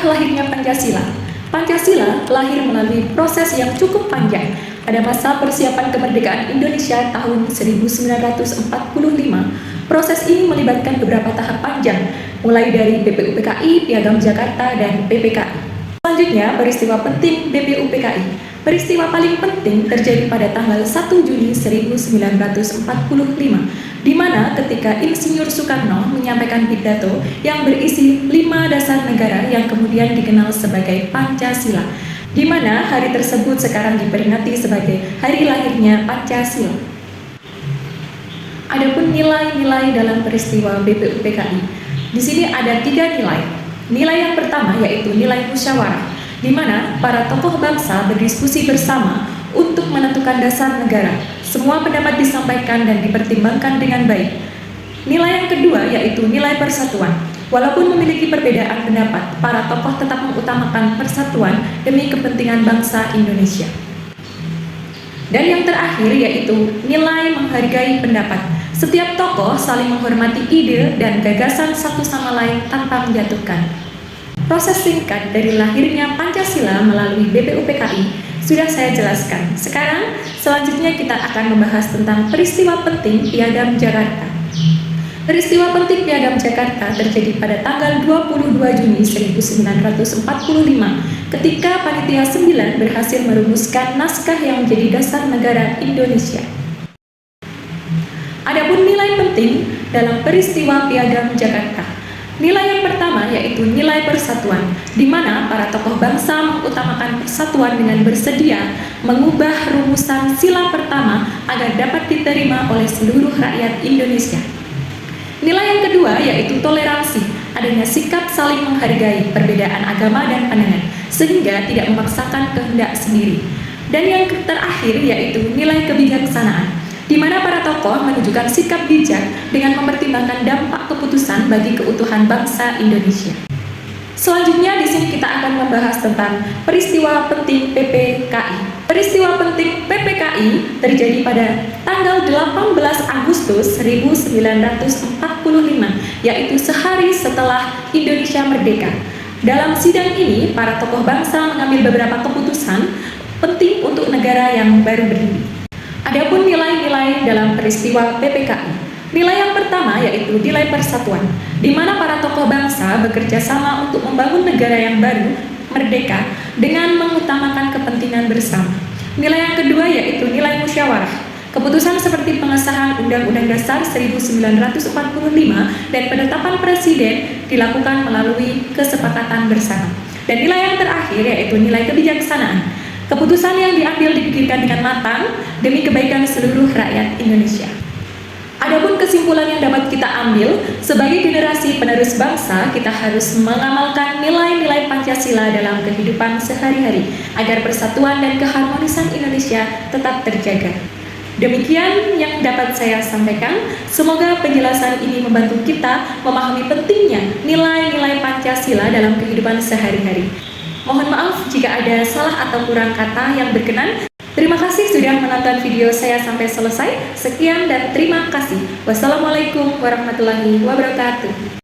lahirnya Pancasila? Pancasila lahir melalui proses yang cukup panjang. Pada masa persiapan kemerdekaan Indonesia tahun 1945, proses ini melibatkan beberapa tahap panjang, mulai dari BPUPKI, Piagam Jakarta, dan PPKI. Selanjutnya, peristiwa penting BPUPKI. Peristiwa paling penting terjadi pada tanggal 1 Juni 1945, di mana ketika Insinyur Soekarno menyampaikan pidato yang berisi 5 dasar negara yang kemudian dikenal sebagai Pancasila, di mana hari tersebut sekarang diperingati sebagai hari lahirnya Pancasila. Adapun nilai-nilai dalam peristiwa BPUPKI, di sini ada 3 nilai. Nilai yang pertama yaitu nilai musyawarah, di mana para tokoh bangsa berdiskusi bersama untuk menentukan dasar negara. Semua pendapat disampaikan dan dipertimbangkan dengan baik. Nilai yang kedua yaitu nilai persatuan. Walaupun memiliki perbedaan pendapat, para tokoh tetap mengutamakan persatuan demi kepentingan bangsa Indonesia. Dan yang terakhir yaitu nilai menghargai pendapat. Setiap tokoh saling menghormati ide dan gagasan satu sama lain tanpa menjatuhkan. Proses singkat dari lahirnya Pancasila melalui BPUPKI sudah saya jelaskan. Sekarang, selanjutnya kita akan membahas tentang peristiwa penting Piagam Jakarta. Peristiwa penting Piagam Jakarta terjadi pada tanggal 22 Juni 1945 ketika Panitia 9 berhasil merumuskan naskah yang menjadi dasar negara Indonesia. Adapun nilai penting dalam peristiwa Piagam Jakarta. Nilai yang pertama yaitu nilai persatuan, di mana para tokoh bangsa mengutamakan persatuan dengan bersedia mengubah rumusan sila pertama agar dapat diterima oleh seluruh rakyat Indonesia. Nilai yang kedua yaitu toleransi, adanya sikap saling menghargai perbedaan agama dan pandangan, sehingga tidak memaksakan kehendak sendiri. Dan yang terakhir yaitu nilai kebijaksanaan, di mana para tokoh menunjukkan sikap bijak dengan mempertimbangkan dampak keputusan bagi keutuhan bangsa Indonesia. Selanjutnya di sini kita akan membahas tentang peristiwa penting PPKI. Peristiwa penting PPKI terjadi pada tanggal 18 Agustus 1945, yaitu sehari setelah Indonesia merdeka. Dalam sidang ini, para tokoh bangsa mengambil beberapa keputusan penting untuk negara yang baru berdiri. Adapun nilai-nilai dalam peristiwa PPKI. Nilai yang pertama yaitu nilai persatuan, di mana para tokoh bangsa bekerja sama untuk membangun negara yang baru, merdeka, dengan mengutamakan kepentingan bersama. Nilai yang kedua yaitu nilai musyawarah. Keputusan seperti pengesahan Undang-Undang Dasar 1945 dan penetapan presiden dilakukan melalui kesepakatan bersama. Dan nilai yang terakhir yaitu nilai kebijaksanaan. Keputusan yang diambil dipikirkan dengan matang demi kebaikan seluruh rakyat Indonesia. Adapun kesimpulan yang dapat kita ambil, sebagai generasi penerus bangsa, kita harus mengamalkan nilai-nilai Pancasila dalam kehidupan sehari-hari, agar persatuan dan keharmonisan Indonesia tetap terjaga. Demikian yang dapat saya sampaikan. Semoga penjelasan ini membantu kita memahami pentingnya nilai-nilai Pancasila dalam kehidupan sehari-hari. Mohon maaf jika ada salah atau kurang kata yang berkenan. Terima kasih sudah menonton video saya sampai selesai. Sekian dan terima kasih. Wassalamualaikum warahmatullahi wabarakatuh.